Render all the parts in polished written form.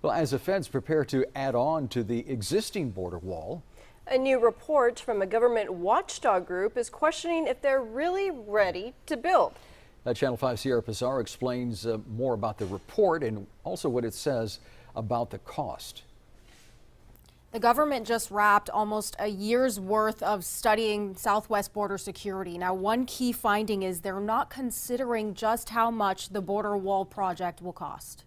Well, as the feds prepare to add on to the existing border wall, a new report from a government watchdog group is questioning if they're really ready to build. Channel 5 Sierra Pizarro explains more about the report and also what it says about the cost. The government just wrapped almost a year's worth of studying southwest border security. Now, one key finding is they're not considering just how much the border wall project will cost.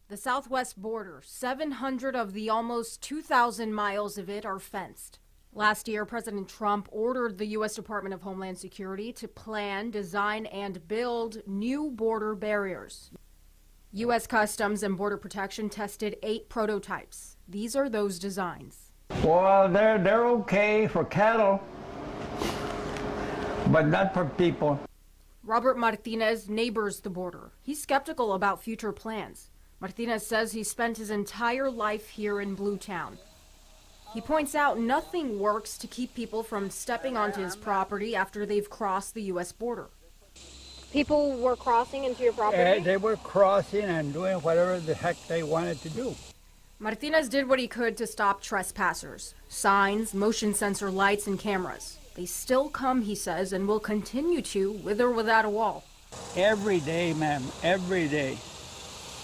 The southwest border, 700 of the almost 2,000 miles of it are fenced. Last year, President Trump ordered the U.S. Department of Homeland Security to plan, design, and build new border barriers. U.S. Customs and Border Protection tested 8 prototypes. These are those designs. Well, they're okay for cattle, but not for people. Robert Martinez neighbors the border. He's skeptical about future plans. Martinez says he spent his entire life here in Bluetown. He points out nothing works to keep people from stepping onto his property after they've crossed the U.S. border. People were crossing into your property? They were crossing and doing whatever the heck they wanted to do. Martinez did what he could to stop trespassers. Signs, motion sensor lights, and cameras. They still come, he says, and will continue to, with or without a wall. Every day, ma'am, every day.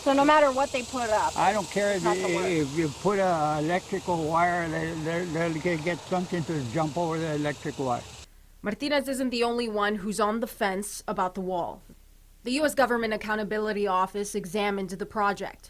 So no matter what they put up? I don't care if you put an electrical wire, they'll get something to jump over the electric wire. Martinez isn't the only one who's on the fence about the wall. The U.S. Government Accountability Office examined the project.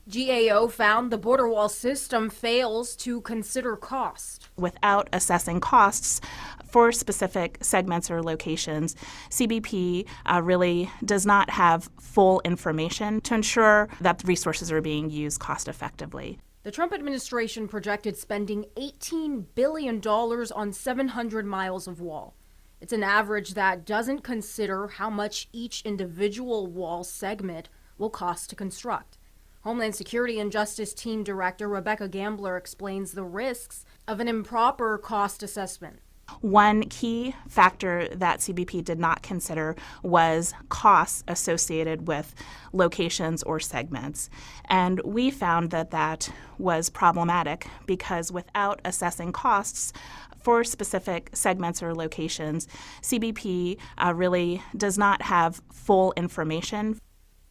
GAO found the border wall system fails to consider cost. Without assessing costs for specific segments or locations, CBP really does not have full information to ensure that the resources are being used cost effectively. The Trump administration projected spending $18 billion on 700 miles of wall. It's an average that doesn't consider how much each individual wall segment will cost to construct. Homeland Security and Justice Team Director Rebecca Gambler explains the risks of an improper cost assessment. One key factor that CBP did not consider was costs associated with locations or segments. And we found that that was problematic because without assessing costs for specific segments or locations, CBP really does not have full information.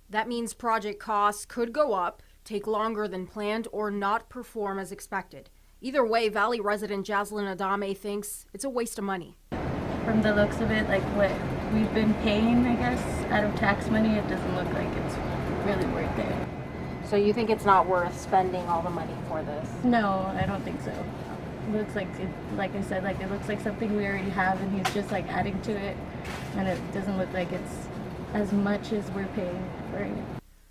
That means project costs could go up, take longer than planned, or not perform as expected. Either way, Valley resident Jaslyn Adame thinks it's a waste of money. From the looks of it, like what we've been paying, I guess, out of tax money, it doesn't look like it's really worth it. So you think it's not worth spending all the money for this? No, I don't think so. It looks like, like I said, it looks like something we already have and he's just like adding to it. And it doesn't look like it's as much as we're paying for it.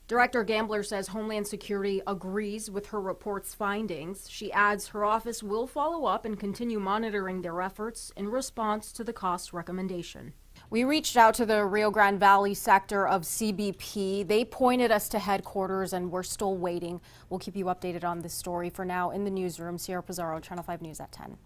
Director Gambler says Homeland Security agrees with her report's findings. She adds her office will follow up and continue monitoring their efforts in response to the cost recommendation. We reached out to the Rio Grande Valley sector of CBP. They pointed us to headquarters and we're still waiting. We'll keep you updated on this story. For now, in the newsroom, Sierra Pizarro, Channel 5 News at 10.